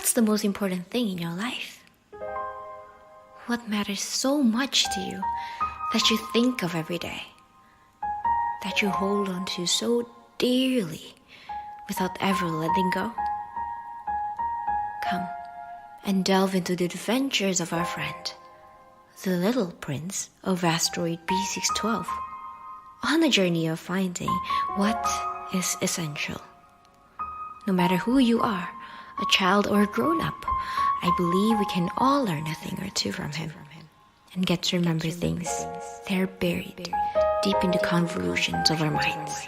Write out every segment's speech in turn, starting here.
What's the most important thing in your life? What matters so much to you that you think of every day, that you hold on to so dearly without ever letting go? Come and delve into the adventures of our friend, the little prince of asteroid B612, on a journey of finding what is essential. No matter who you are, a child or a grown-up, I believe we can all learn a thing or two from him and get to remember things that are buried deep in the convolutions of our minds.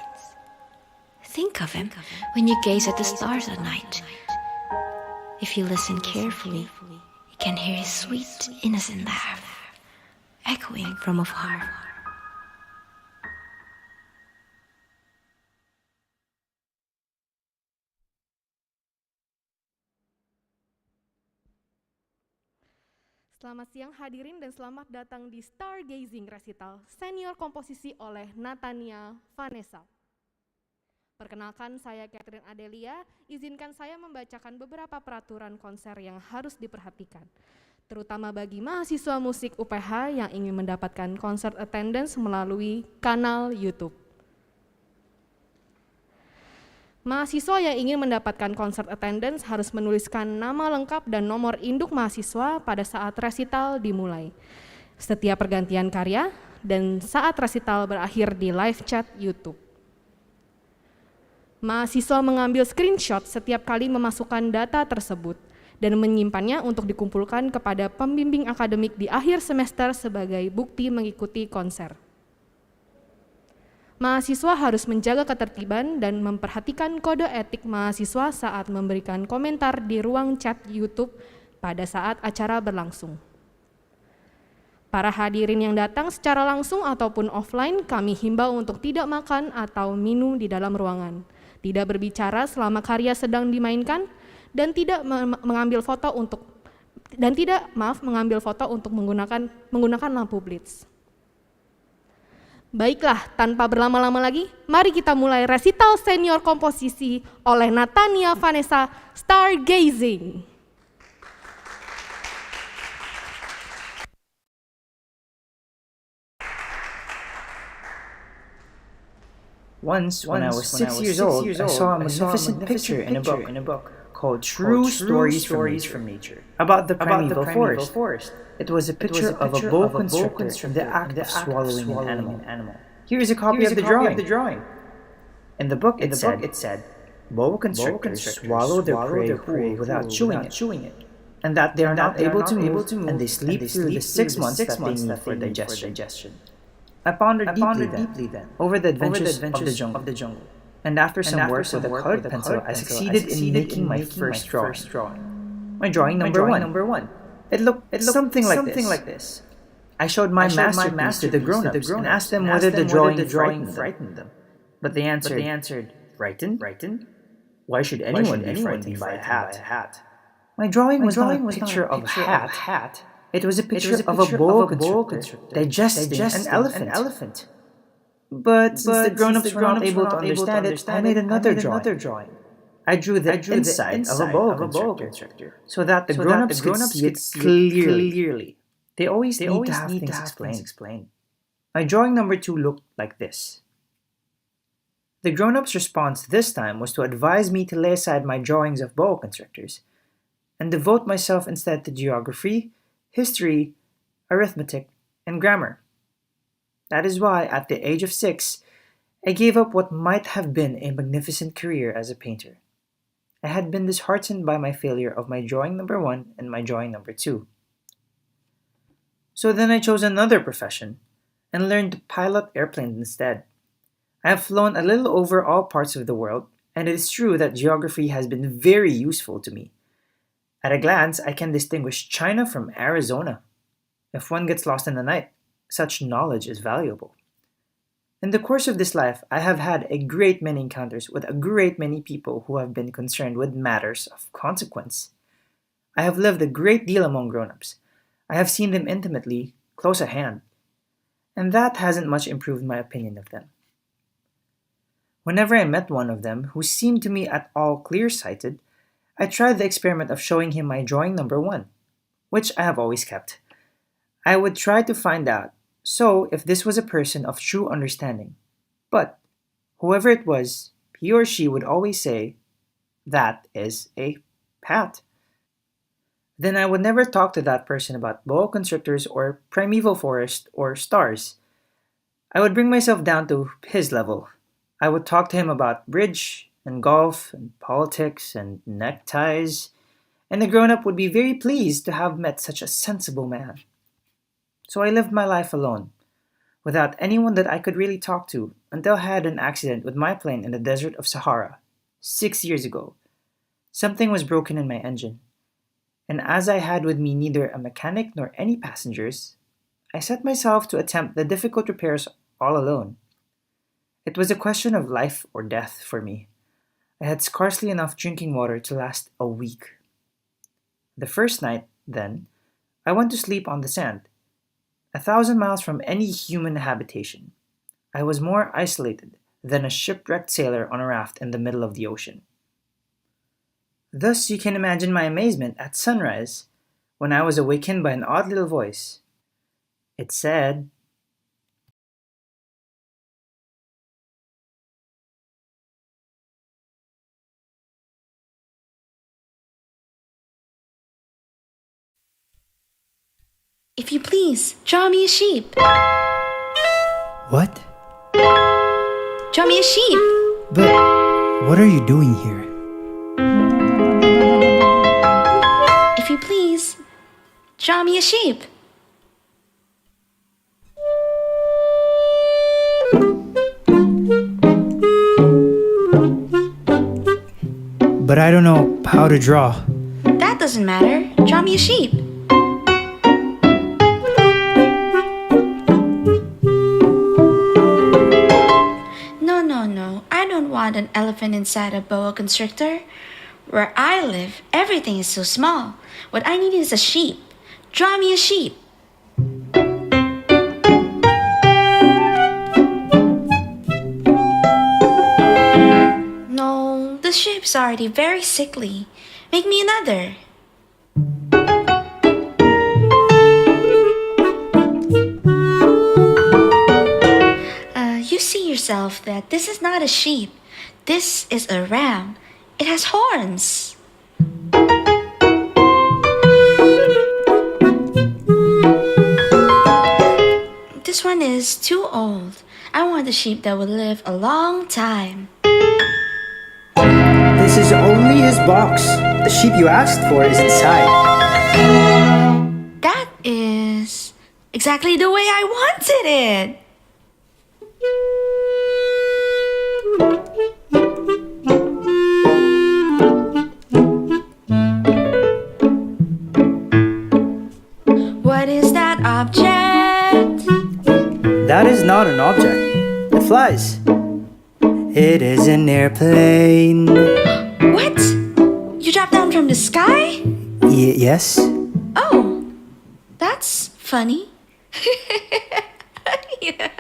Think of him when you gaze at the stars at night. If you listen carefully, you can hear his sweet, innocent laugh echoing from afar. Selamat siang hadirin dan selamat datang di STARGAZING Recital Senior Komposisi oleh Nathania Vanessa. Perkenalkan, saya Catherine Adelia. Izinkan saya membacakan beberapa peraturan konser yang harus diperhatikan, terutama bagi mahasiswa musik UPH yang ingin mendapatkan concert attendance melalui kanal YouTube. Mahasiswa yang ingin mendapatkan concert attendance harus menuliskan nama lengkap dan nomor induk mahasiswa pada saat resital dimulai, setiap pergantian karya, dan saat resital berakhir di live chat YouTube. Mahasiswa mengambil screenshot setiap kali memasukkan data tersebut dan menyimpannya untuk dikumpulkan kepada pembimbing akademik di akhir semester sebagai bukti mengikuti konser. Mahasiswa harus menjaga ketertiban dan memperhatikan kode etik mahasiswa saat memberikan komentar di ruang chat YouTube pada saat acara berlangsung. Para hadirin yang datang secara langsung ataupun offline, kami himbau untuk tidak makan atau minum di dalam ruangan, tidak berbicara selama karya sedang dimainkan, dan tidak mengambil foto untuk menggunakan lampu blitz. Baiklah, tanpa berlama-lama lagi, mari kita mulai resital senior komposisi oleh Nathania Vanessa, STARGAZING. Once, when I was 6 years old, I saw a magnificent picture in a book called True Stories from Nature about the primeval forest. It was a picture of a boa constrictor in the act of swallowing an animal. Here is a copy of the drawing. In the book, it said, boa constrictors swallow their prey whole without chewing it, and that they are not able to move, and they sleep through the 6 months that they need for digestion. I pondered deeply then over the adventures of the jungle. And after some work with a colored pencil, I succeeded in making my first drawing. My drawing number one. It looked something like this. I showed my masterpiece to the grown-ups and asked them whether the drawing frightened them. But they answered, frightened? Why should anyone be frightened by a hat? My drawing was not a picture of a hat. It was a picture of a boa constrictor digesting an elephant. But since the grown-ups were not able to understand it, I made another drawing. I drew the inside of a boa constrictor so that the grown-ups could see it clearly. They always need to have things explained. My drawing number 2 looked like this. The grown-ups' response this time was to advise me to lay aside my drawings of boa constrictors and devote myself instead to geography, history, arithmetic, and grammar. That is why, at the age of 6, I gave up what might have been a magnificent career as a painter. I had been disheartened by my failure of my drawing number 1 and my drawing number 2. So then I chose another profession and learned to pilot airplanes instead. I have flown a little over all parts of the world, and it is true that geography has been very useful to me. At a glance, I can distinguish China from Arizona. If one gets lost in the night, such knowledge is valuable. In the course of this life, I have had a great many encounters with a great many people who have been concerned with matters of consequence. I have lived a great deal among grown-ups. I have seen them intimately, close at hand, and that hasn't much improved my opinion of them. Whenever I met one of them who seemed to me at all clear-sighted, I tried the experiment of showing him my drawing number 1, which I have always kept. I would try to find out, so if this was a person of true understanding. But, whoever it was, he or she would always say, "That is a pat." Then I would never talk to that person about boa constrictors or primeval forest or stars. I would bring myself down to his level. I would talk to him about bridge and golf and politics and neckties, and the grown-up would be very pleased to have met such a sensible man. So I lived my life alone, without anyone that I could really talk to, until I had an accident with my plane in the desert of Sahara, 6 years ago. Something was broken in my engine, and as I had with me neither a mechanic nor any passengers, I set myself to attempt the difficult repairs all alone. It was a question of life or death for me. I had scarcely enough drinking water to last a week. The first night, then, I went to sleep on the sand, 1,000 miles from any human habitation. I was more isolated than a shipwrecked sailor on a raft in the middle of the ocean. Thus you can imagine my amazement at sunrise when I was awakened by an odd little voice. It said, If you please, draw me a sheep. "What? Draw me a sheep. But what are you doing here?" If you please, draw me a sheep. "But I don't know how to draw." That doesn't matter. Draw me a sheep. No. I don't want an elephant inside a boa constrictor. Where I live, everything is so small. What I need is a sheep. Draw me a sheep. No, the sheep's already very sickly. Make me another. You see yourself that this is not a sheep. This is a ram. It has horns. This one is too old. I want a sheep that will live a long time. "This is only his box. The sheep you asked for is inside." That is exactly the way I wanted it. What is that object? "That is not an object. It flies." "It is an airplane." What? You dropped down from the sky? Yes. Oh, that's funny. Yeah.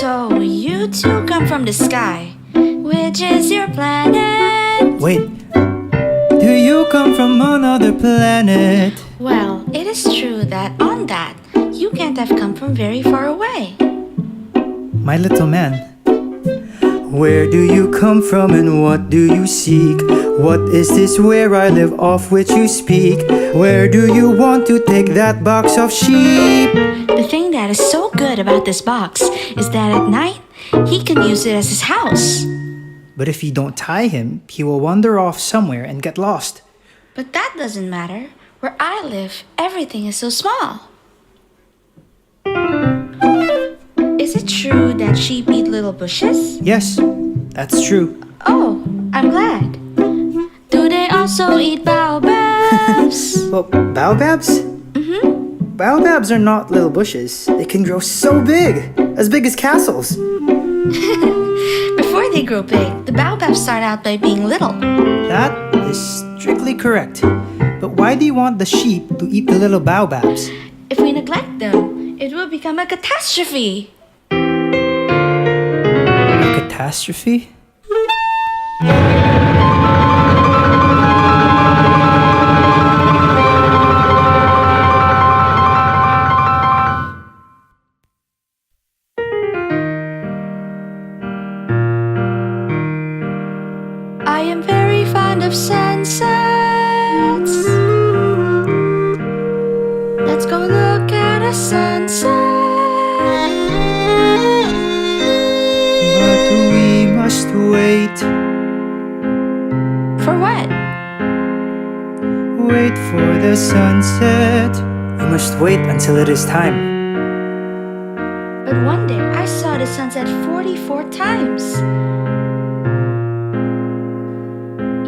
So you two come from the sky. Which is your planet? Wait. Do you come from another planet? Well, it is true that on that, you can't have come from very far away. My little man. Where do you come from and what do you seek? What is this where I live of which you speak? Where do you want to take that box of sheep? The thing that is so good about this box is that at night, he can use it as his house. But if you don't tie him, he will wander off somewhere and get lost. But that doesn't matter. Where I live, everything is so small. Is it true that sheep eat little bushes? Yes, that's true. Oh, I'm glad. Do they also eat baobabs? Well, baobabs? Baobabs are not little bushes. They can grow so big as castles. Before they grow big, the baobabs start out by being little. That is strictly correct. But why do you want the sheep to eat the little baobabs? If we neglect them, it will become a catastrophe. catastrophe? I am very fond of sunsets. Let's go look at a sunset. But we must wait. For what? Wait for the sunset. We must wait until it is time. But one day I saw the sunset 44 times.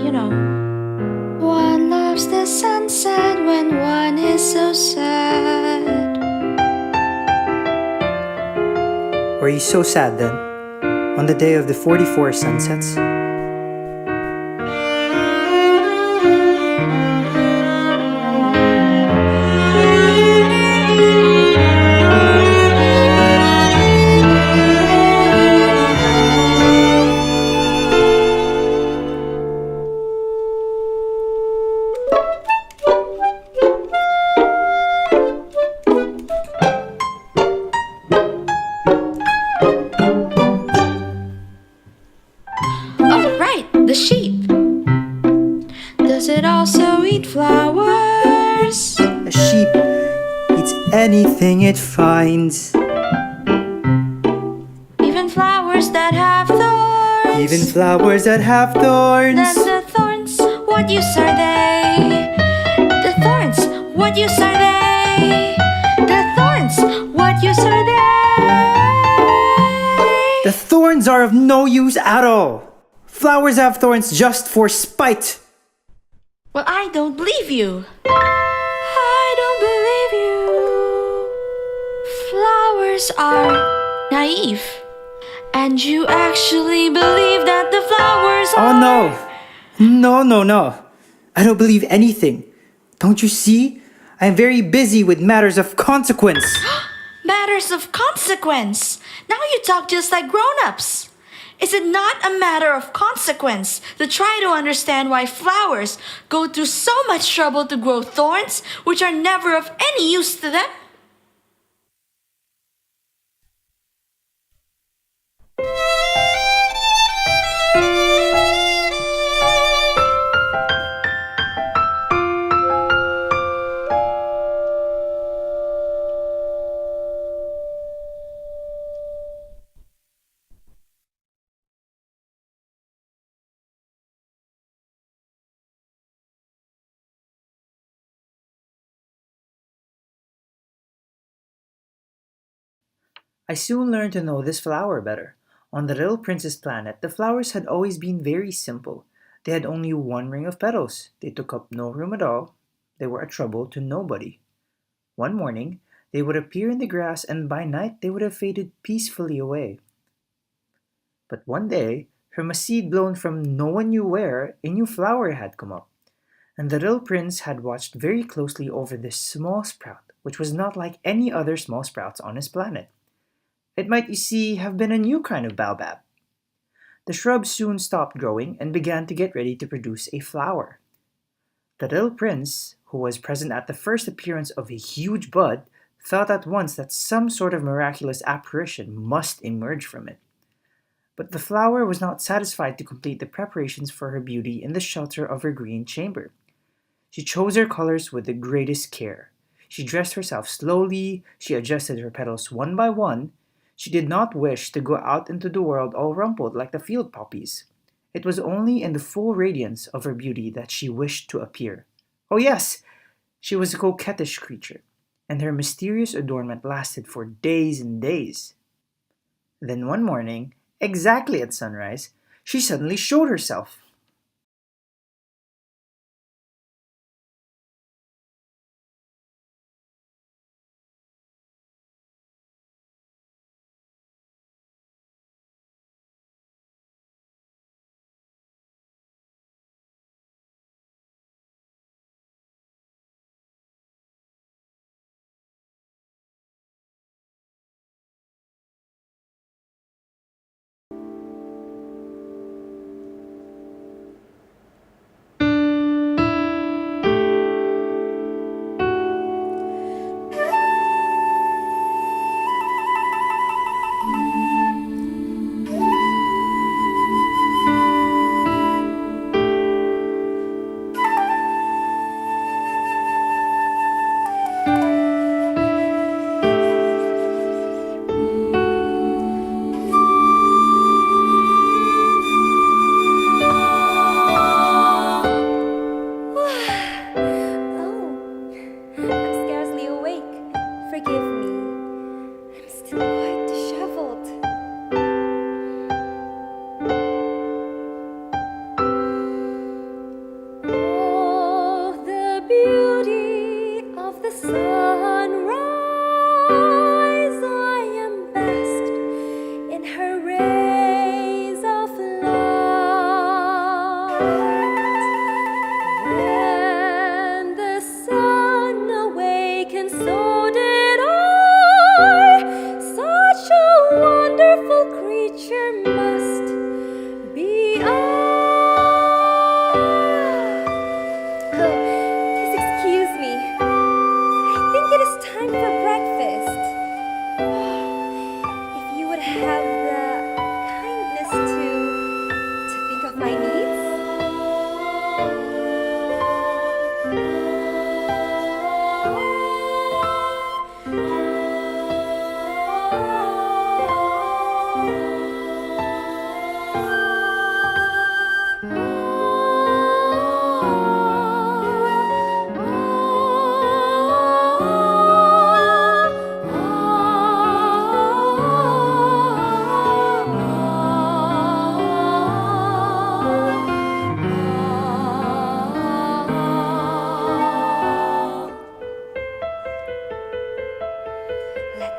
You know, one loves the sunset when one is so sad. Were you so sad then, on the day of the 44 sunsets? Oh, right, the sheep. Does it also eat flowers? A sheep eats anything it finds. Even flowers that have thorns? Even flowers that have thorns. Then the thorns, what use are they? The thorns, what use are they? The thorns, what use are they? The thorns are of no use at all. Flowers have thorns just for spite. Well, I don't believe you. I don't believe you. Flowers are naive. And you actually believe that the flowers Oh are... no. I don't believe anything. Don't you see? I am very busy with matters of consequence. Matters of consequence. Now you talk just like grown-ups. Is it not a matter of consequence to try to understand why flowers go through so much trouble to grow thorns which are never of any use to them? I soon learned to know this flower better. On the little prince's planet, the flowers had always been very simple. They had only one ring of petals. They took up no room at all. They were a trouble to nobody. One morning, they would appear in the grass, and by night they would have faded peacefully away. But one day, from a seed blown from no one knew where, a new flower had come up. And the little prince had watched very closely over this small sprout, which was not like any other small sprouts on his planet. It might, you see, have been a new kind of baobab. The shrub soon stopped growing and began to get ready to produce a flower. The little prince, who was present at the first appearance of a huge bud, thought at once that some sort of miraculous apparition must emerge from it. But the flower was not satisfied to complete the preparations for her beauty in the shelter of her green chamber. She chose her colors with the greatest care. She dressed herself slowly, she adjusted her petals one by one. She did not wish to go out into the world all rumpled like the field poppies. It was only in the full radiance of her beauty that she wished to appear. Oh yes, she was a coquettish creature, and her mysterious adornment lasted for days and days. Then one morning, exactly at sunrise, she suddenly showed herself.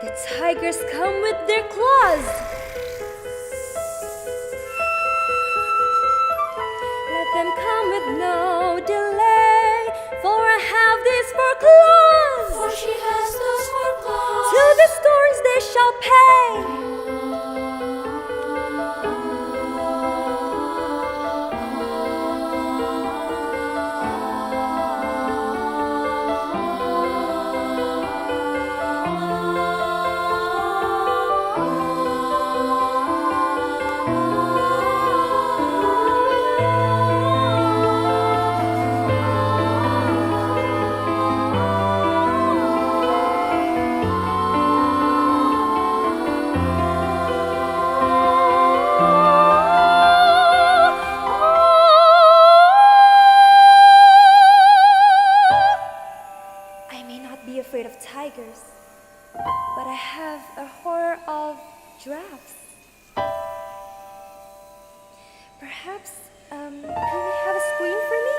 The tigers come with their claws. Let them come with no delay, for I have these 4 claws. For she has those 4 claws. To the storms they shall pay. Afraid of tigers, but I have a horror of giraffes. Perhaps you may have a screen for me?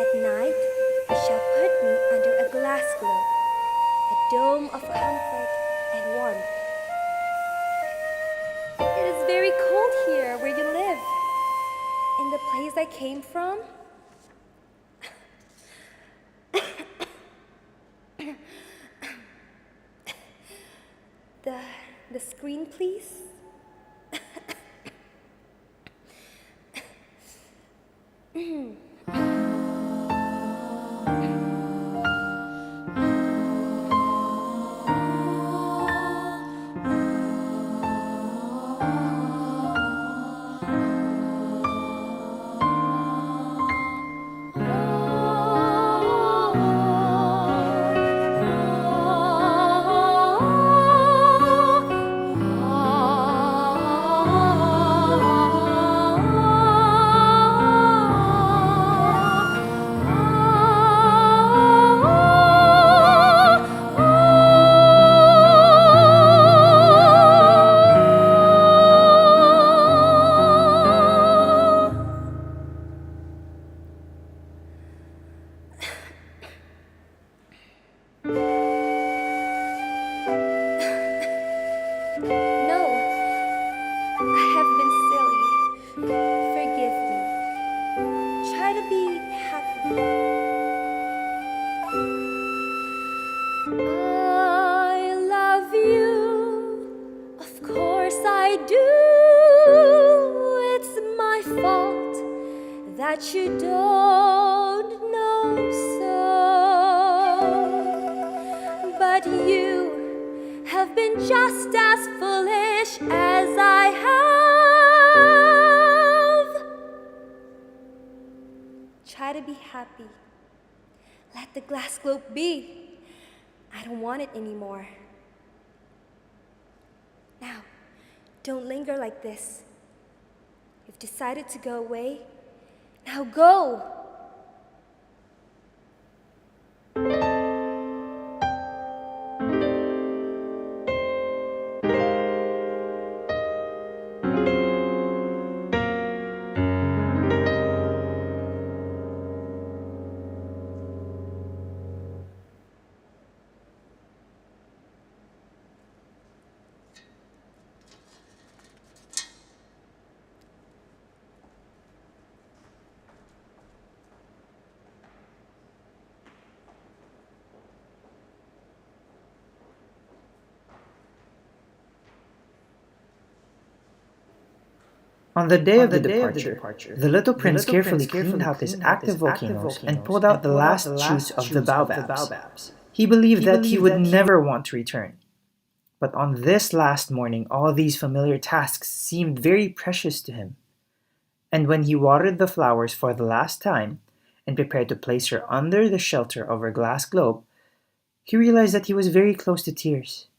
At night, you shall put me under a glass globe, a dome of comfort and warmth. It is very cold here where you live. In the place I came from, the screen, please. That you don't know so, but you have been just as foolish as I have. Try to be happy. Let the glass globe be. I don't want it anymore. Now, don't linger like this. You've decided to go away. Now go! On the day of the departure, the little prince carefully cleaned out his active volcanoes and pulled out the last juice of the baobabs. He believed that he would never want to return. But on this last morning, all these familiar tasks seemed very precious to him. And when he watered the flowers for the last time and prepared to place her under the shelter of her glass globe, he realized that he was very close to tears.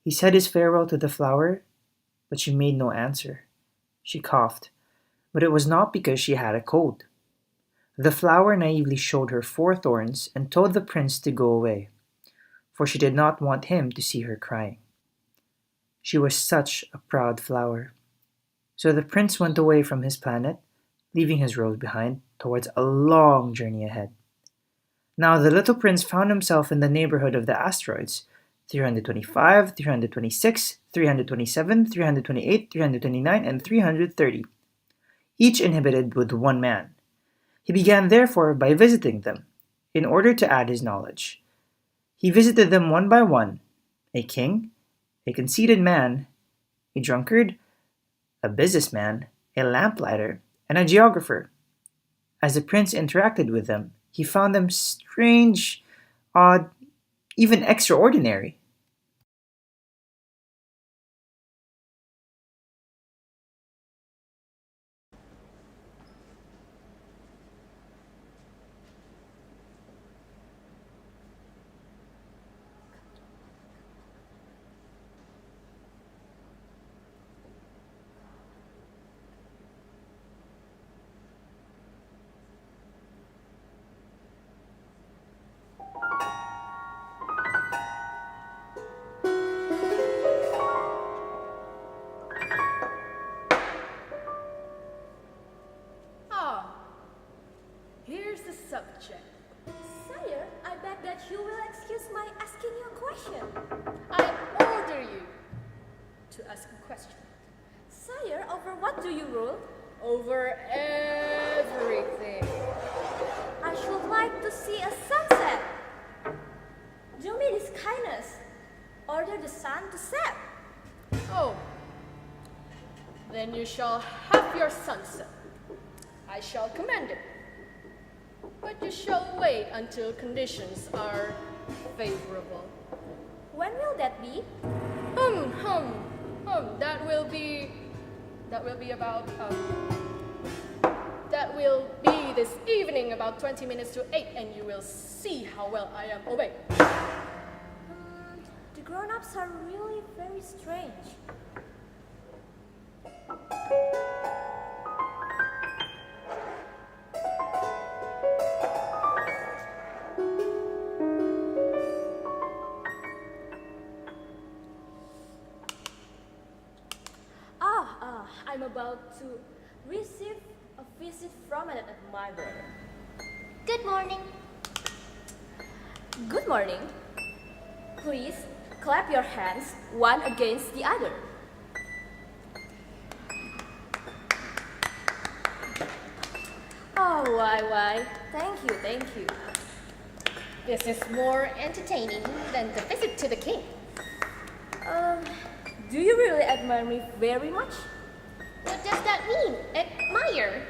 He said his farewell to the flower, but she made no answer. She coughed, but it was not because she had a cold. The flower naively showed her 4 thorns and told the prince to go away, for she did not want him to see her crying. She was such a proud flower. So the prince went away from his planet, leaving his rose behind, towards a long journey ahead. Now the little prince found himself in the neighborhood of the asteroids, 325, 326, 327, 328, 329, and 330, each inhabited with one man. He began therefore by visiting them, in order to add his knowledge. He visited them one by one, a king, a conceited man, a drunkard, a businessman, a lamplighter, and a geographer. As the prince interacted with them, he found them strange, odd, even extraordinary. Here's the subject. Sire, I beg that you will excuse my asking you a question. I order you to ask a question. Sire, over what do you rule? Over everything. I should like to see a sunset. Do me this kindness. Order the sun to set. Oh, then you shall have your sunset. I shall command it. But you shall wait until conditions are favorable. When will that be? That will be this evening about 20 minutes to 8, and you will see how well I am obeyed. The grown-ups are really very strange. I'm about to receive a visit from an admirer. Good morning. Good morning. Please clap your hands one against the other. Oh, why? Thank you. This is more entertaining than the visit to the king. Do you really admire me very much? What does that mean? Admire?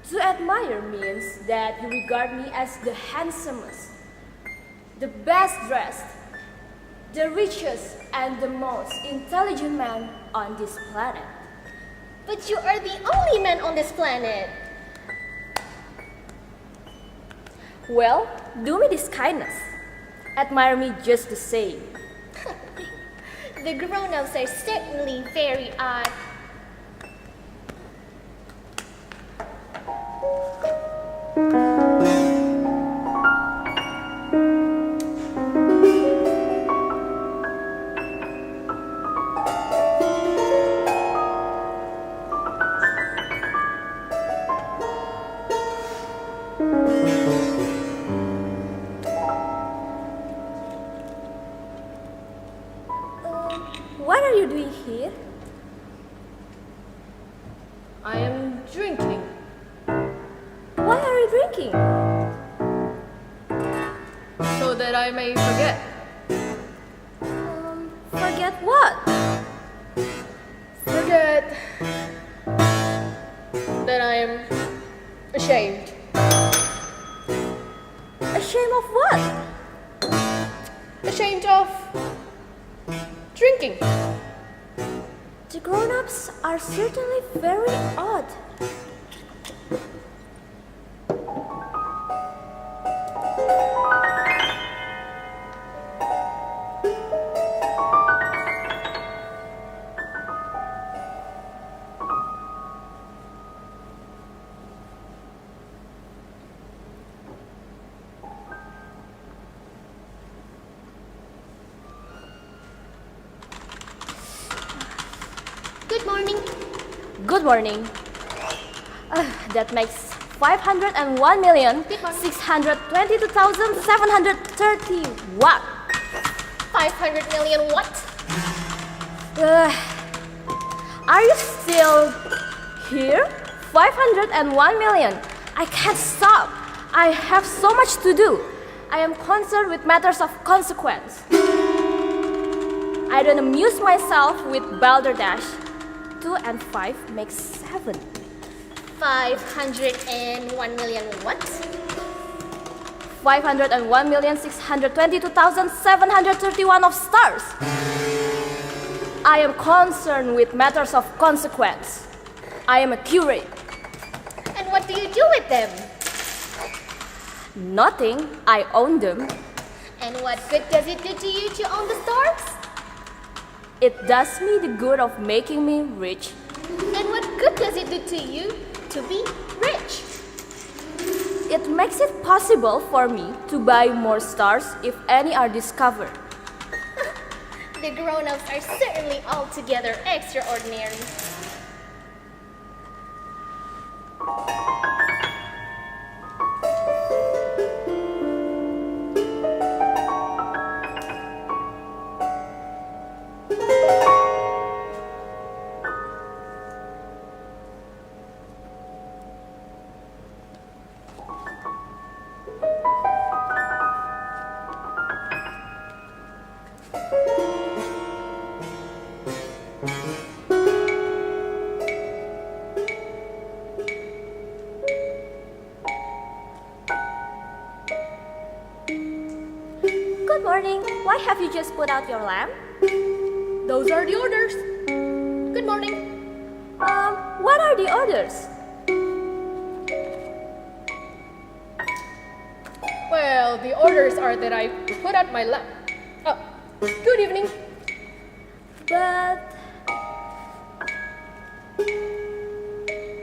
To admire means that you regard me as the handsomest, the best dressed, the richest, and the most intelligent man on this planet. But you are the only man on this planet. Well, do me this kindness. Admire me just the same. The grown-ups are certainly very odd. What are you doing here? I am drinking. Why are you drinking? So that I may forget. Forget what? Forget that I am ashamed. Ashamed of what? Ashamed of drinking. The grown-ups are certainly very odd. Good morning. Good morning. That makes 501,622,730 what? 500 million what? Are you still here? 501 million. I can't stop. I have so much to do. I am concerned with matters of consequence. I don't amuse myself with balderdash. 2 and 5 makes 7. 501 million what? 501,622,731 of stars. I am concerned with matters of consequence. I am a curate. And what do you do with them? Nothing. I own them. And what good does it do to you to own the stars? It does me the good of making me rich. And what good does it do to you to be rich? It makes it possible for me to buy more stars if any are discovered. The grown-ups are certainly altogether extraordinary. Good morning. Why have you just put out your lamp? Those are the orders. Good morning. What are the orders? Well, the orders are that I put out my lamp. Oh, good evening. But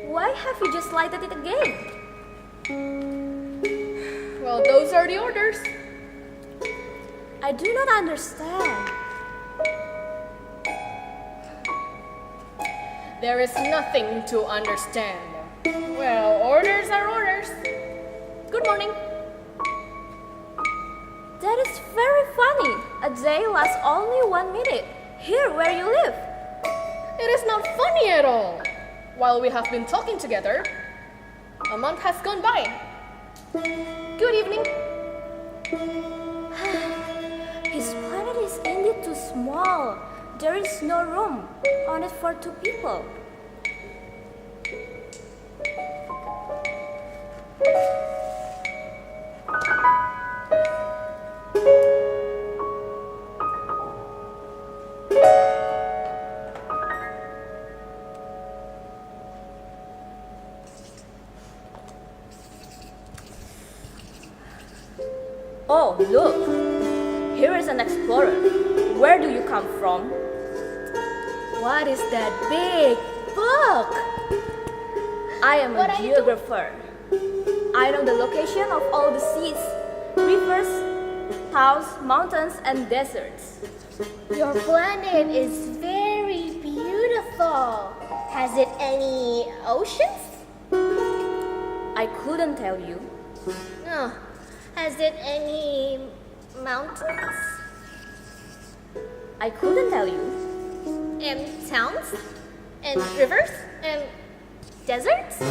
why have you just lighted it again? Well, those are the orders. I do not understand. There is nothing to understand. Well, orders are orders. Good morning. That is very funny. A day lasts only 1 minute. Here where you live. It is not funny at all. While we have been talking together, a month has gone by. Good evening. His planet is indeed too small. There is no room on it for 2 people. Oh, look! Here is an explorer. Where do you come from? What is that big book? I am a geographer. I know the location of all the seas, rivers, towns, mountains, and deserts. Your planet is very beautiful. Has it any oceans? I couldn't tell you. No. Has it any mountains? I couldn't tell you. And towns? And rivers? And deserts?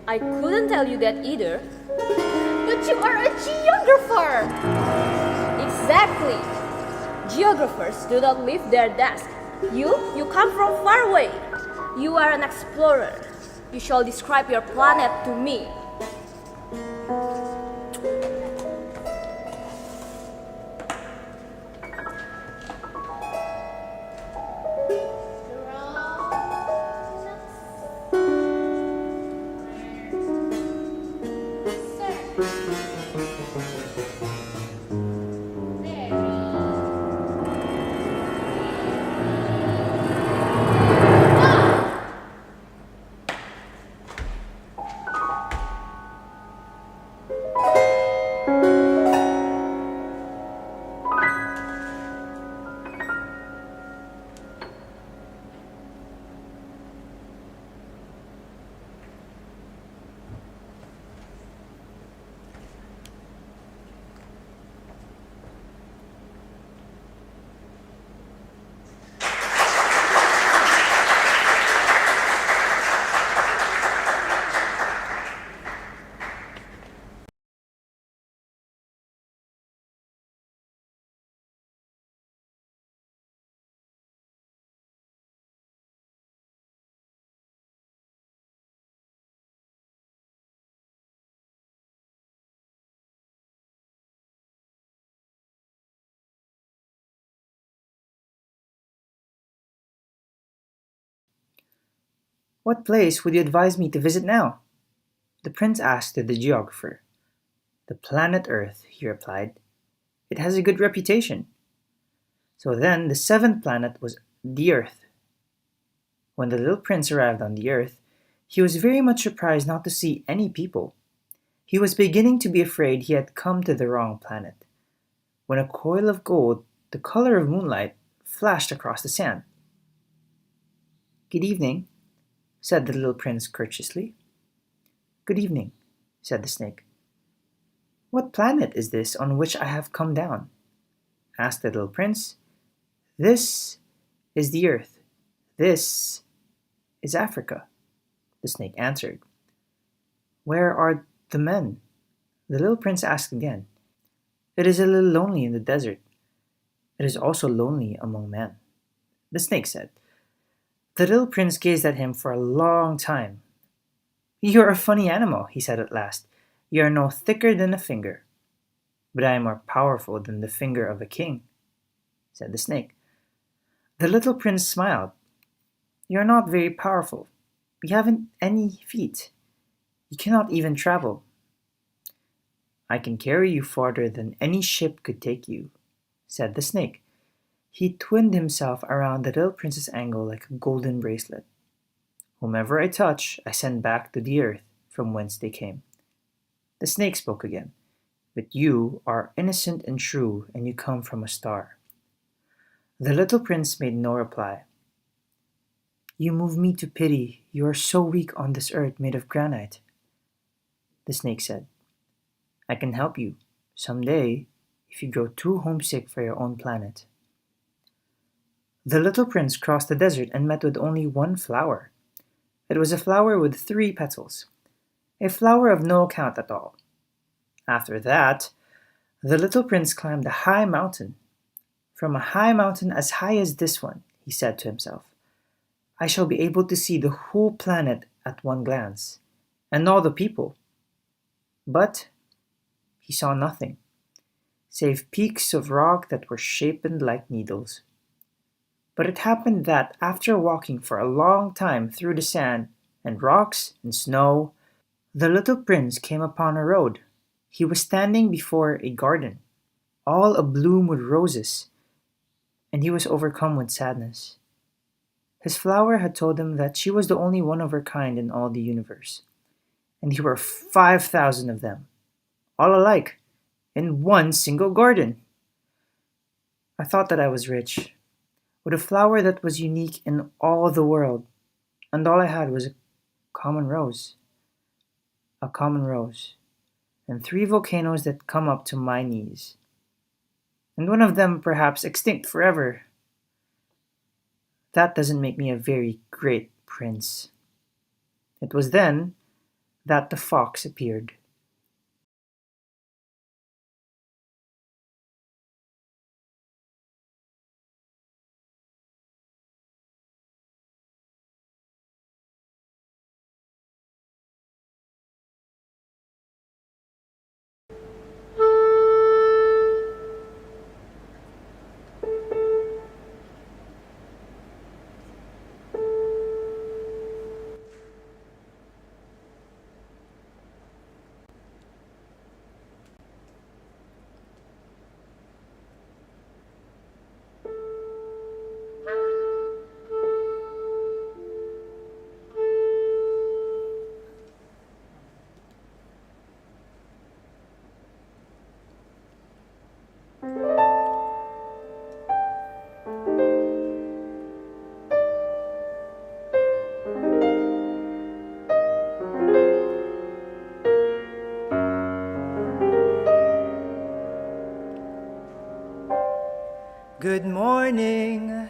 I couldn't tell you that either. But you are a geographer! Exactly. Geographers do not leave their desk. You come from far away. You are an explorer. You shall describe your planet to me. What place would you advise me to visit now? The prince asked the geographer. The planet Earth, he replied. It has a good reputation. So then the seventh planet was the Earth. When the little prince arrived on the Earth, he was very much surprised not to see any people. He was beginning to be afraid he had come to the wrong planet, when a coil of gold, the color of moonlight, flashed across the sand. "Good evening," said the little prince courteously. "Good evening," said the snake. "What planet is this on which I have come down?" asked the little prince. "This is the Earth. This is Africa," the snake answered. "Where are the men?" the little prince asked again. "It is a little lonely in the desert. It is also lonely among men," the snake said. The little prince gazed at him for a long time. "You are a funny animal," he said at last. "You are no thicker than a finger." "But I am more powerful than the finger of a king," said the snake. The little prince smiled. "You are not very powerful. You haven't any feet. You cannot even travel." "I can carry you farther than any ship could take you," said the snake. He twined himself around the little prince's ankle like a golden bracelet. "Whomever I touch, I send back to the earth from whence they came." The snake spoke again. "But you are innocent and true, and you come from a star." The little prince made no reply. "You move me to pity. You are so weak on this earth made of granite," the snake said. "I can help you, some day, if you grow too homesick for your own planet." The little prince crossed the desert and met with only one flower. It was a flower with 3 petals, a flower of no account at all. After that, the little prince climbed a high mountain. "From a high mountain as high as this one," he said to himself, "I shall be able to see the whole planet at one glance, and all the people." But he saw nothing, save peaks of rock that were shaped like needles. But it happened that after walking for a long time through the sand and rocks and snow, the little prince came upon a road. He was standing before a garden, all abloom with roses, and he was overcome with sadness. His flower had told him that she was the only one of her kind in all the universe, and there were 5,000 of them, all alike, in one single garden. I thought that I was rich, with a flower that was unique in all the world, and all I had was a common rose, and 3 volcanoes that come up to my knees, and one of them perhaps extinct forever. That doesn't make me a very great prince." It was then that the fox appeared. "Good morning.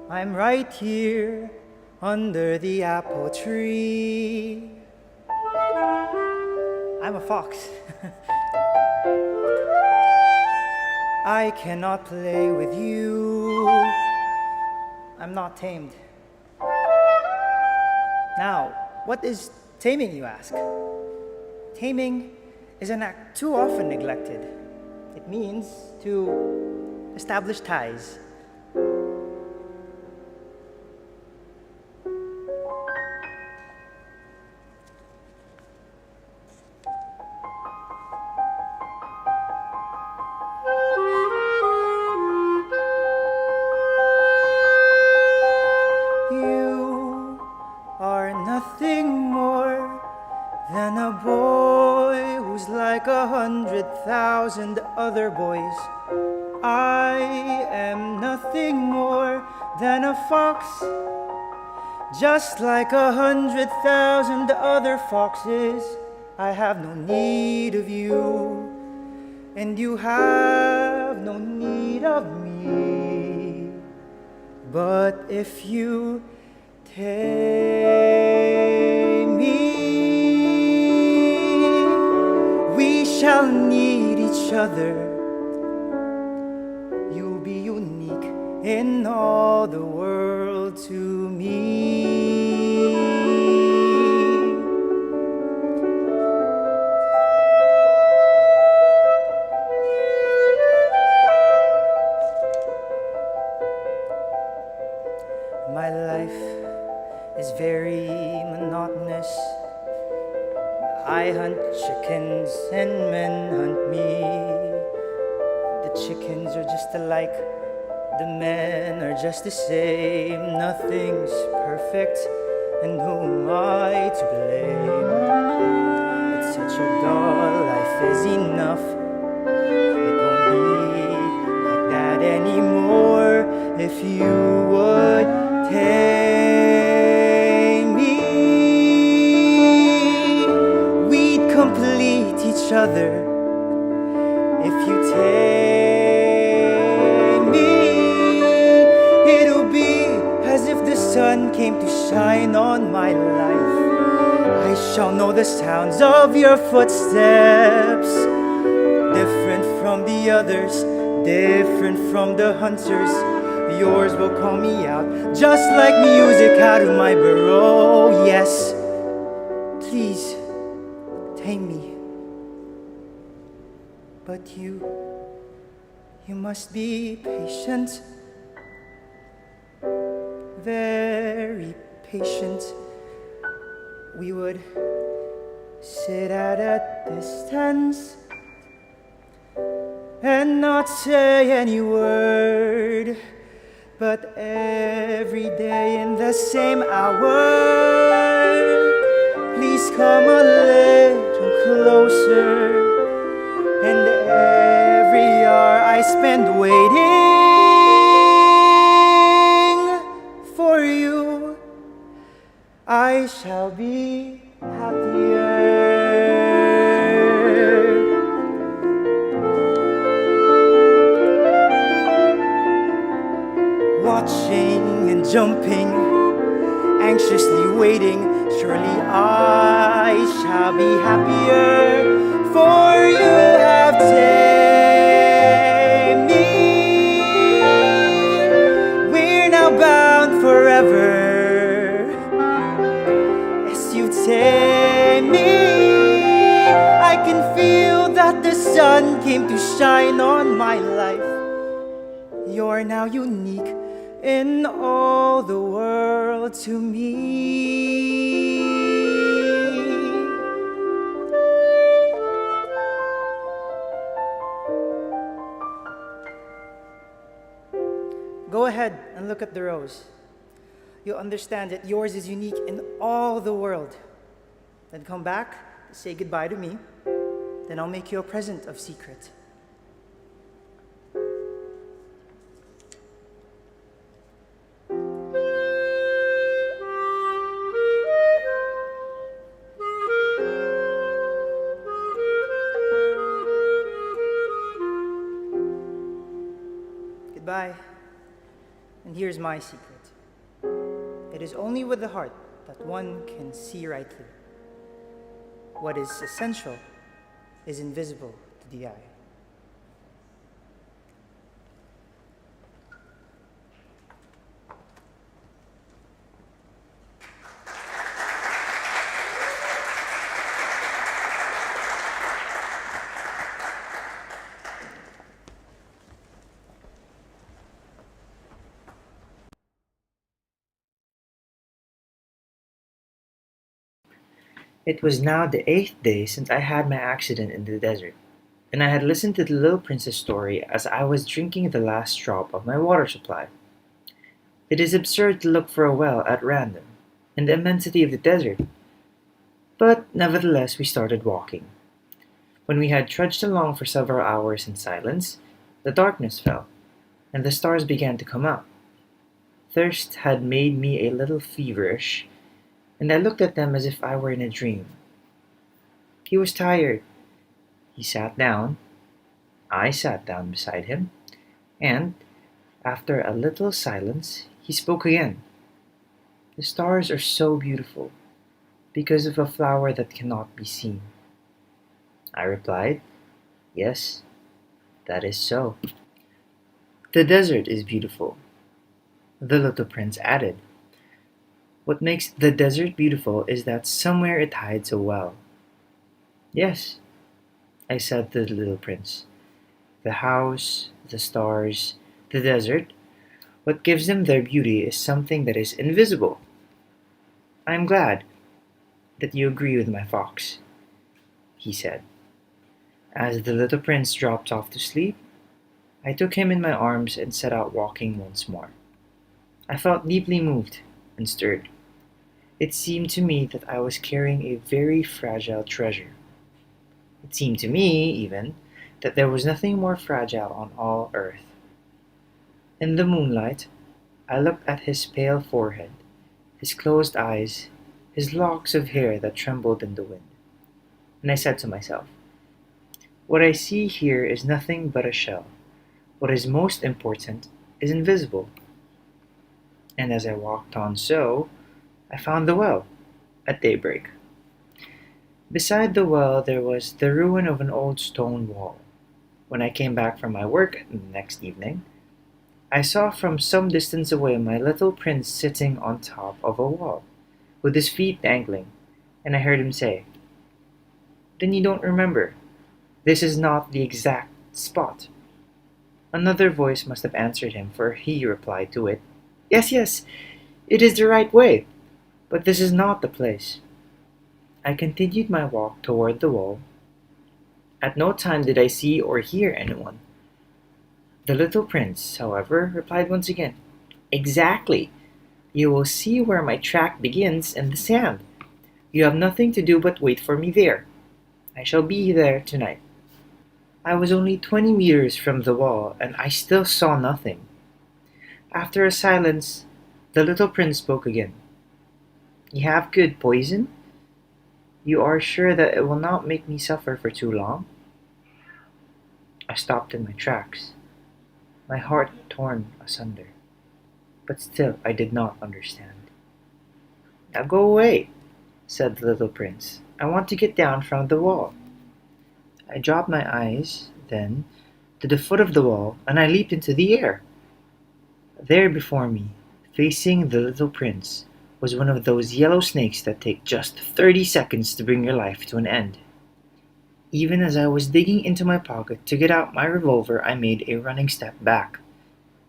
I'm right here under the apple tree. I'm a fox. I cannot play with you. I'm not tamed." Now, what is taming, you ask? Taming is an act too often neglected. It means to establish ties. 100,000 other boys. I am nothing more than a fox, just like 100,000 other foxes. I have no need of you, and you have no need of me. But if you tame me, we shall need each other. You'll be unique in all the world to me. My life is very monotonous. I hunt chickens and men hunt me. The chickens are just alike, the men are just the same. Nothing's perfect, and who am I to blame? It's such a dull life is enough. It won't be like that anymore if you would tame me. We'd complete each other if you tame me. It'll be as if the sun came to shine on my life. I shall know the sounds of your footsteps, different from the others, different from the hunters. Yours will call me out, just like music out of my burrow. Yes, please tame me. But you must be patient, very patient. We would sit at a distance and not say any word, but every day in the same hour, please come a little closer. And every hour I spend waiting for you, I shall be happier. Watching and jumping, anxiously waiting, surely I shall be happier, for you have tamed me. We're now bound forever as you tame me. I can feel that the sun came to shine on my life. You're now unique in all the world to me. Go ahead and look at the rose. You'll understand that yours is unique in all the world. Then come back, say goodbye to me. Then I'll make you a present of secret. Goodbye. And here's my secret. It is only with the heart that one can see rightly. What is essential is invisible to the eye. It was now the 8th day since I had my accident in the desert, and I had listened to the little prince's story as I was drinking the last drop of my water supply. It is absurd to look for a well at random, in the immensity of the desert, but nevertheless we started walking. When we had trudged along for several hours in silence, the darkness fell, and the stars began to come out. Thirst had made me a little feverish, and I looked at them as if I were in a dream. He was tired. He sat down. I sat down beside him, and, after a little silence, he spoke again. The stars are so beautiful, because of a flower that cannot be seen. I replied, yes, that is so. The desert is beautiful. The little prince added, what makes the desert beautiful is that somewhere it hides a well. Yes, I said to the little prince. The house, the stars, the desert, what gives them their beauty is something that is invisible. I am glad that you agree with my fox, he said. As the little prince dropped off to sleep, I took him in my arms and set out walking once more. I felt deeply moved and stirred. It seemed to me that I was carrying a very fragile treasure. It seemed to me, even, that there was nothing more fragile on all earth. In the moonlight, I looked at his pale forehead, his closed eyes, his locks of hair that trembled in the wind. And I said to myself, what I see here is nothing but a shell. What is most important is invisible. And as I walked on so, I found the well at daybreak. Beside the well there was the ruin of an old stone wall. When I came back from my work the next evening, I saw from some distance away my little prince sitting on top of a wall, with his feet dangling, and I heard him say, then you don't remember. This is not the exact spot. Another voice must have answered him, for he replied to it, yes, yes, it is the right way, but this is not the place. I continued my walk toward the wall. At no time did I see or hear anyone. The little prince, however, replied once again, exactly. You will see where my track begins in the sand. You have nothing to do but wait for me there. I shall be there tonight. I was only 20 meters from the wall, and I still saw nothing. After a silence, the little prince spoke again. You have good poison? You are sure that it will not make me suffer for too long? I stopped in my tracks, my heart torn asunder. But still I did not understand. Now go away, said the little prince. I want to get down from the wall. I dropped my eyes, then, to the foot of the wall, and I leaped into the air. There before me, facing the little prince, was one of those yellow snakes that take just 30 seconds to bring your life to an end. Even as I was digging into my pocket to get out my revolver, I made a running step back.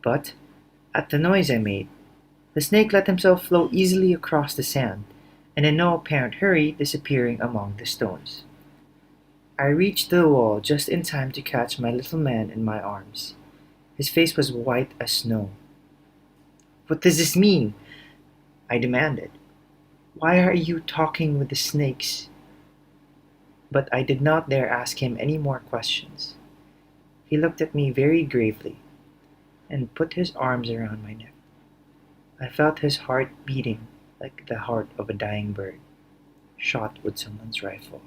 But, at the noise I made, the snake let himself float easily across the sand, and in no apparent hurry disappearing among the stones. I reached the wall just in time to catch my little man in my arms. His face was white as snow. What does this mean? I demanded. Why are you talking with the snakes? But I did not dare ask him any more questions. He looked at me very gravely and put his arms around my neck. I felt his heart beating like the heart of a dying bird, shot with someone's rifle.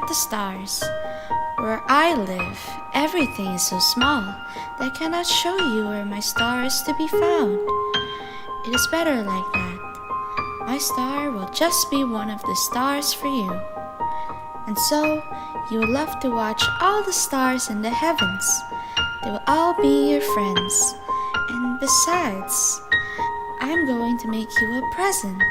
the stars. Where I live, everything is so small that I cannot show you where my star is to be found. It is better like that. My star will just be one of the stars for you. And so, you will love to watch all the stars in the heavens. They will all be your friends. And besides, I'm going to make you a present.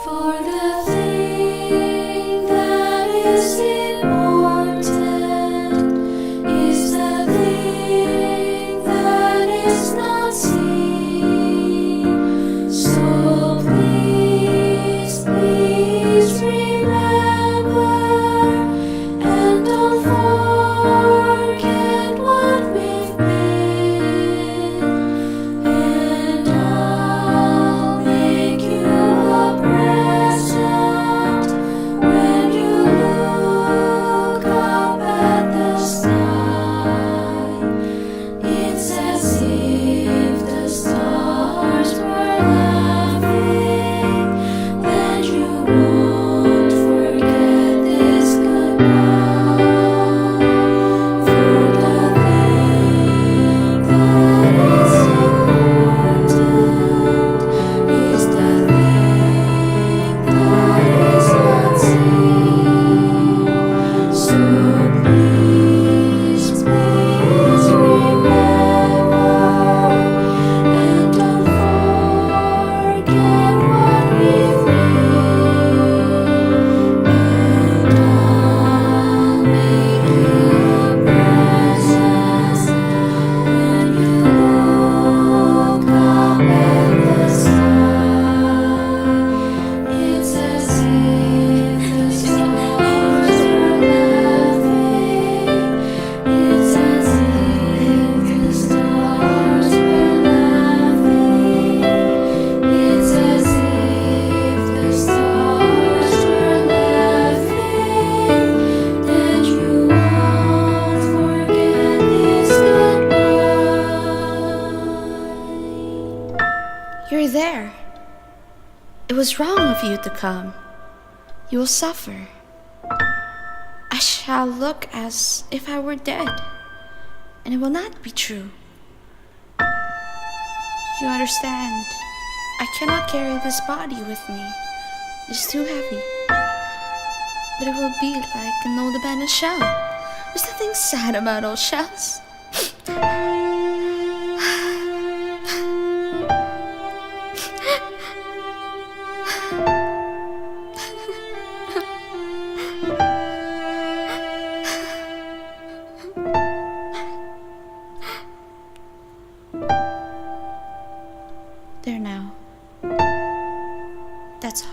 For the thing that is important is the thing that is not seen. So please, please remember and don't forget what we've been. And I'll make you a present when you look up at the sky. It's as if the stars were laughing. Then you won't forget this goodbye. For the thing that is important is the thing that is not seen. So please, please remember and don't forget what we've been. And I'll make you a present when you look up at the sky. It's as if the stars were laughing. It's as if the stars were laughing. It's as if the stars were laughing. That you won't forget this goodbye. You're there. It was wrong of you to come. You will suffer. I shall look as if I were dead, and it will not be true. You understand, I cannot carry this body with me. It's too heavy. But it will be like an old abandoned shell. There's nothing sad about old shells. There now. That's all.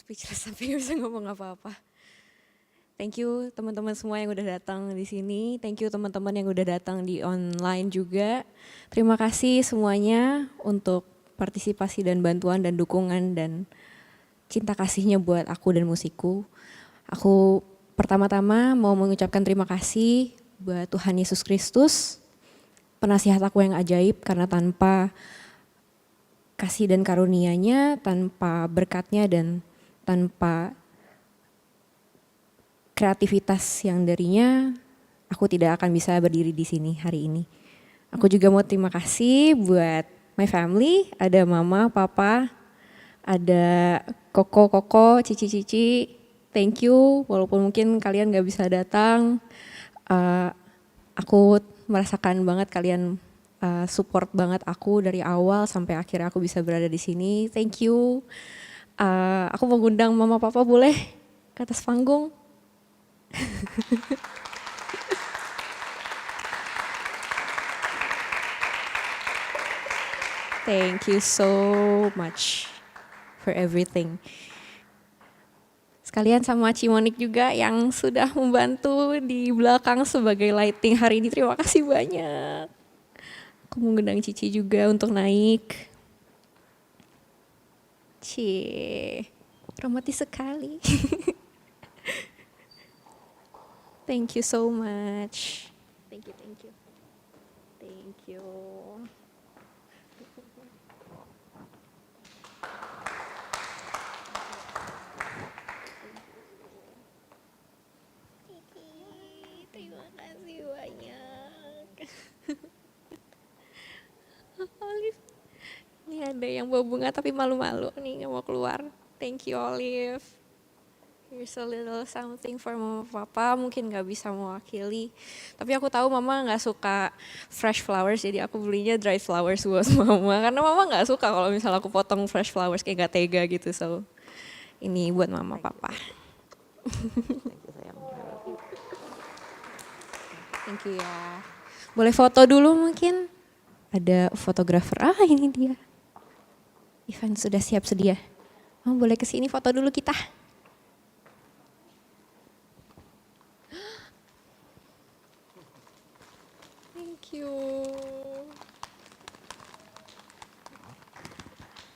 speechless sampai nggak bisa ngomong apa-apa. Thank you teman-teman semua yang udah datang di sini. Thank you teman-teman yang udah datang di online juga. Terima kasih semuanya untuk partisipasi dan bantuan dan dukungan dan cinta kasihnya buat aku dan musikku. Aku pertama-tama mau mengucapkan terima kasih buat Tuhan Yesus Kristus, penasihat aku yang ajaib, karena tanpa kasih dan karunia-Nya, tanpa berkat-Nya dan tanpa kreativitas yang darinya, aku tidak akan bisa berdiri di sini hari ini. Aku juga mau terima kasih buat my family, ada mama, papa, ada koko, cici, thank you, walaupun mungkin kalian gak bisa datang, aku merasakan banget kalian support banget aku dari awal sampai akhir aku bisa berada di sini, thank you. Aku mau ngundang mama papa boleh ke atas panggung. Thank you so much for everything. Sekalian sama Cimonik juga yang sudah membantu di belakang sebagai lighting hari ini. Terima kasih banyak. Aku mengundang Cici juga untuk naik. Cie, romantis sekali. Thank you so much. Thank you. Thank you. Terima kasih banyak. Olive. Ini ada yang bawa bunga tapi malu-malu nih nggak mau keluar. Thank you Olive. Here's a little something for mama papa, mungkin gak bisa mewakili. Tapi aku tahu mama gak suka fresh flowers, jadi aku belinya dry flowers buat mama. Karena mama gak suka kalau misalnya aku potong fresh flowers kayak gak tega gitu. So ini buat mama papa. Thank you ya. Boleh foto dulu mungkin? Ada fotografer, ini dia. Ivan sudah siap sedia. Boleh kesini foto dulu kita.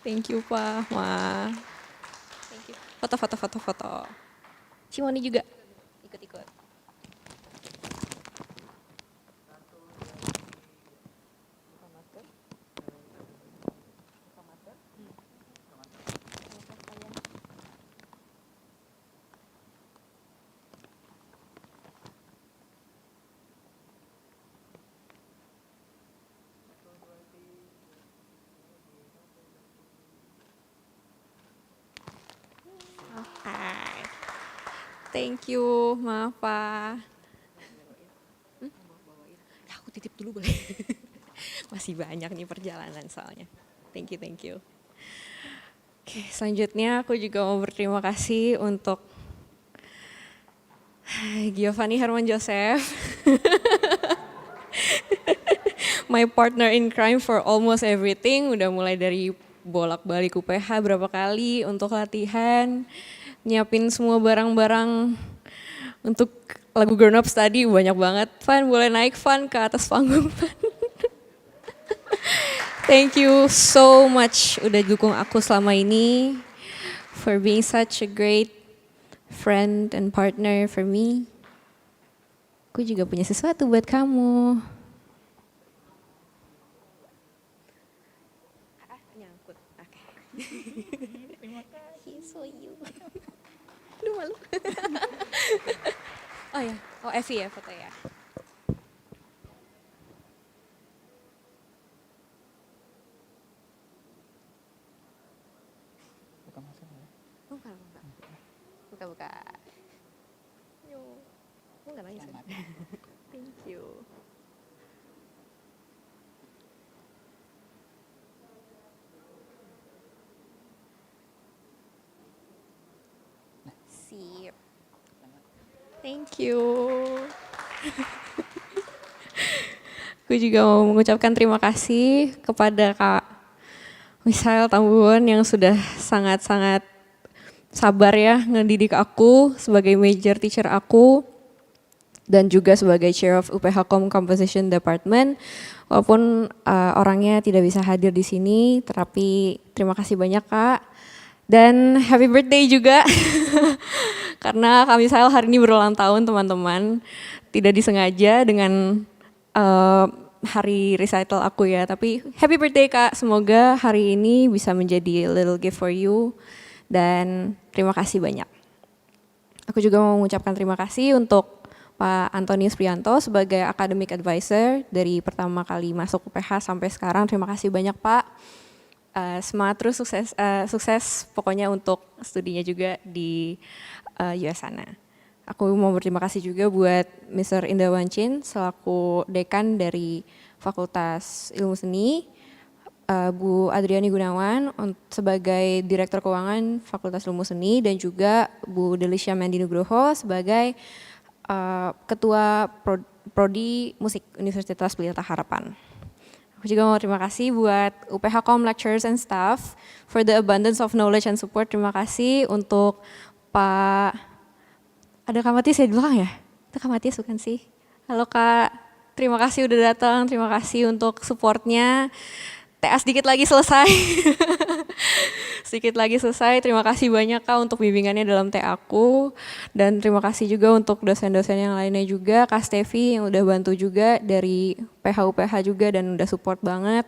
Thank you Pak, Ma. Thank you. Foto. Cimoni juga ikut. Thank you, maaf Pak. Aku titip dulu boleh? Masih banyak nih perjalanan soalnya. Thank you. Oke, selanjutnya aku juga mau berterima kasih untuk Giovanni Herman Joseph. My partner in crime for almost everything. Udah mulai dari bolak-balik UPH berapa kali untuk latihan. Nyiapin semua barang-barang untuk lagu Grown Ups tadi banyak banget. Van, boleh naik Van ke atas panggung Van. Thank you so much udah dukung aku selama ini. For being such a great friend and partner for me. Aku juga punya sesuatu buat kamu. Nyangkut, oke. Terima kasih, so you. Aduh malu. Oh ya, Evi ya foto ya. Buka. Yuk, nggak nangis ya? Thank you. Sip. Thank you. Gue juga mau mengucapkan terima kasih kepada Kak Misael Tambuhan yang sudah sangat-sangat sabar ya ngedidik aku sebagai major teacher aku dan juga sebagai chair of UPH Composition Department. Walaupun orangnya tidak bisa hadir di sini, tapi terima kasih banyak Kak. Dan happy birthday juga. Karena Kak Misael hari ini berulang tahun teman-teman. Tidak disengaja dengan hari recital aku ya, tapi happy birthday Kak, semoga hari ini bisa menjadi a little gift for you dan terima kasih banyak. Aku juga mau mengucapkan terima kasih untuk Pak Antonius Prianto sebagai academic advisor dari pertama kali masuk UPH sampai sekarang, terima kasih banyak Pak. Semangat terus, sukses pokoknya untuk studinya juga di US sana. Aku mau berterima kasih juga buat Mr. Indawan Chin selaku dekan dari Fakultas Ilmu Seni, Bu Adriani Gunawan sebagai Direktur Keuangan Fakultas Ilmu Seni dan juga Bu Delisha Mendinugroho sebagai Ketua Prodi Musik Universitas Pelita Harapan. Aku juga mau terima kasih buat UPH Com lecturers and staff for the abundance of knowledge and support. Terima kasih untuk Pak, ada Kak Matias ya di belakang ya? Itu Kak Matias bukan sih? Halo Kak, terima kasih udah datang, terima kasih untuk supportnya. TA sedikit lagi selesai. Sedikit lagi selesai, terima kasih banyak Kak untuk bimbingannya dalam TA aku. Dan terima kasih juga untuk dosen-dosen yang lainnya juga, Kak Stevi yang udah bantu juga dari PH-UPH juga dan udah support banget.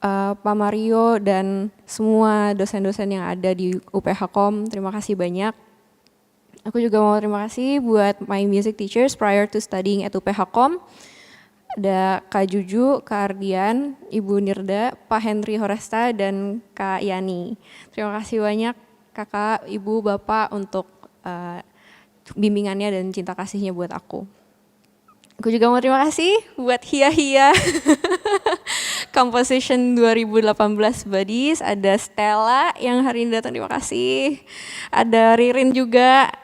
Pak Mario dan semua dosen-dosen yang ada di UPH Com, terima kasih banyak. Aku juga mau terima kasih buat my music teachers prior to studying at UPH Com. Ada Kak Juju, Kak Ardian, Ibu Nirda, Pak Henry Horesta, dan Kak Yani. Terima kasih banyak Kakak, Ibu, Bapak untuk bimbingannya dan cinta kasihnya buat aku. Aku juga mau terima kasih buat Hia Composition 2018 Buddies. Ada Stella yang hari ini datang, terima kasih. Ada Ririn juga.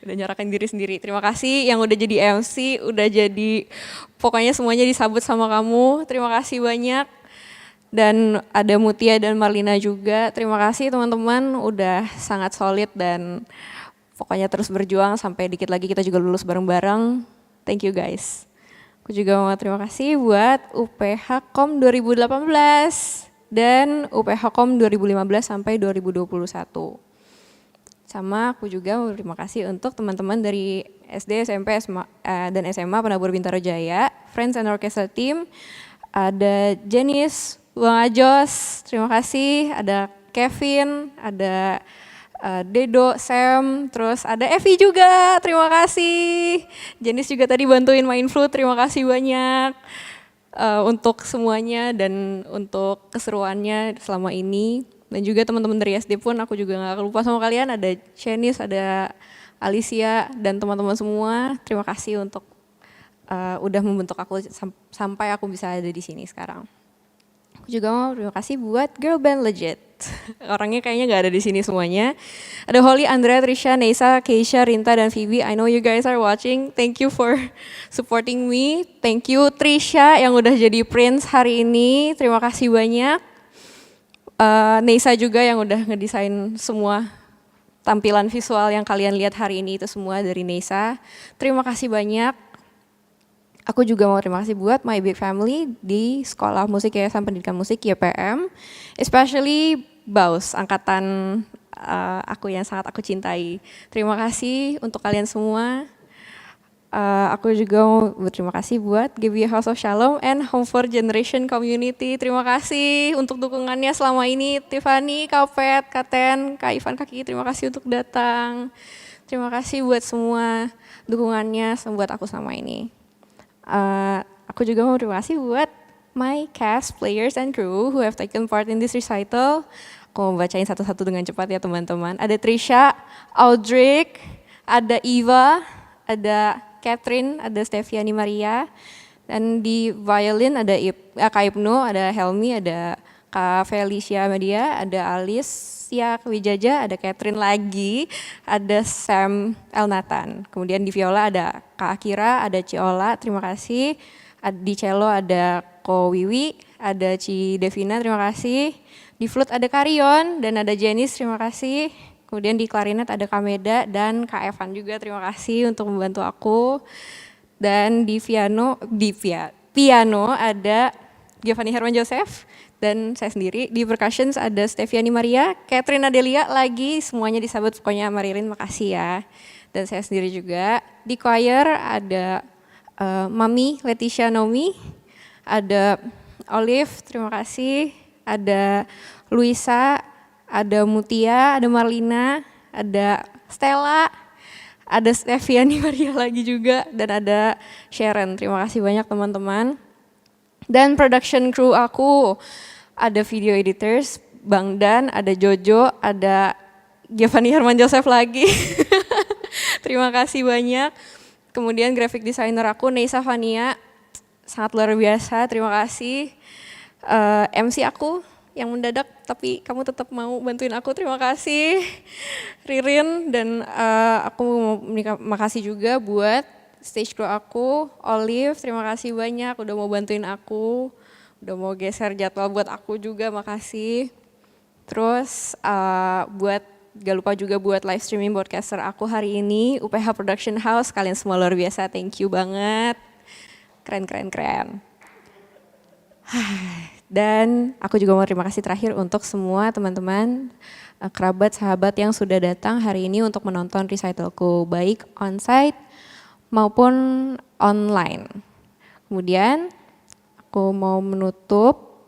Udah nyorakin diri sendiri. Terima kasih yang udah jadi MC, udah jadi pokoknya semuanya disambut sama kamu. Terima kasih banyak. Dan ada Mutia dan Marlina juga. Terima kasih teman-teman udah sangat solid dan pokoknya terus berjuang sampai dikit lagi kita juga lulus bareng-bareng. Thank you guys. Aku juga mau terima kasih buat UPH Com 2018 dan UPH Com 2015 sampai 2021. Sama aku juga mau terima kasih untuk teman-teman dari SD, SMP, dan SMA Penabur Bintaro Jaya, Friends and Orchestra Team, ada Jenis, Bang Ajos, terima kasih, ada Kevin, ada Dedo, Sam, terus ada Evi juga, terima kasih. Jenis juga tadi bantuin main flute, terima kasih banyak untuk semuanya dan untuk keseruannya selama ini. Dan juga teman-teman dari SD pun aku juga gak lupa sama kalian, ada Chenis, ada Alicia, dan teman-teman semua. Terima kasih untuk udah membentuk aku sampai aku bisa ada di sini sekarang. Aku juga mau terima kasih buat girl band legit. Orangnya kayaknya gak ada di sini semuanya. Ada Holly, Andrea, Trisha, Neisa, Keisha, Rinta, dan Phoebe. I know you guys are watching. Thank you for supporting me. Thank you Trisha yang udah jadi Prince hari ini. Terima kasih banyak. Neisa juga yang udah ngedesain semua tampilan visual yang kalian lihat hari ini itu semua dari Neisa. Terima kasih banyak. Aku juga mau terima kasih buat my big family di Sekolah Musik Yayasan Pendidikan Musik YPM, especially Baus, angkatan aku yang sangat aku cintai. Terima kasih untuk kalian semua. Aku juga mau berterima kasih buat GBI House of Shalom and Home for Generation Community. Terima kasih untuk dukungannya selama ini. Tiffany, Kak Pet, Kak Ten, Kak Ivan, Kak Kiki, terima kasih untuk datang. Terima kasih buat semua dukungannya buat aku selama ini. Aku juga mau terima kasih buat my cast, players, and crew who have taken part in this recital. Aku mau bacain satu-satu dengan cepat ya teman-teman. Ada Trisha, Audric, ada Eva, ada Catherine, ada Steviani Maria, dan di violin ada Kak Ibnu, ada Helmi, ada Kak Felicia Media, ada Alicia Wijaja, ada Catherine lagi, ada Sam Elnatan. Kemudian di viola ada Kak Akira, ada Ciola, terima kasih. Di cello ada Ko Wiwi, ada Ci Devina, terima kasih. Di flute ada Karion dan ada Jenis, terima kasih. Kemudian di klarinet ada Kameda dan Kak Evan juga, terima kasih untuk membantu aku. Dan di piano ada Giovanni Herman Joseph dan saya sendiri. Di percussions ada Steviani Maria, Catherine Adelia lagi, semuanya disabut pokoknya sama Ririn, makasih ya. Dan saya sendiri juga. Di choir ada Mami Leticia Naomi, ada Olive, terima kasih. Ada Luisa, ada Mutia, ada Marlina, ada Stella, ada Steviani Maria lagi juga, dan ada Sharon. Terima kasih banyak teman-teman. Dan production crew aku, ada video editors, Bang Dan, ada Jojo, ada Giovanni Herman Joseph lagi. Terima kasih banyak. Kemudian graphic designer aku, Neisa Vania, sangat luar biasa, terima kasih. MC aku yang mendadak tapi kamu tetap mau bantuin aku, terima kasih Ririn. Dan aku mau makasih juga buat stage crew aku, Olive, terima kasih banyak udah mau bantuin aku, udah mau geser jadwal buat aku juga, makasih. Terus gak lupa juga buat live streaming broadcaster aku hari ini, UPH Production House, kalian semua luar biasa, thank you banget, keren. Dan aku juga mau terima kasih terakhir untuk semua teman-teman, kerabat, sahabat yang sudah datang hari ini untuk menonton recitalku, baik onsite maupun online. Kemudian aku mau menutup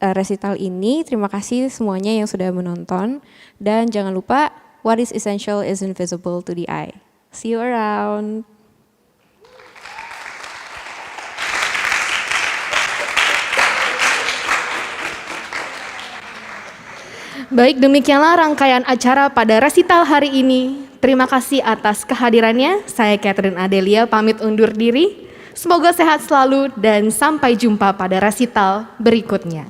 recital ini, terima kasih semuanya yang sudah menonton. Dan jangan lupa, what is essential is invisible to the eye. See you around. Baik, demikianlah rangkaian acara pada resital hari ini. Terima kasih atas kehadirannya. Saya Catherine Adelia pamit undur diri. Semoga sehat selalu dan sampai jumpa pada resital berikutnya.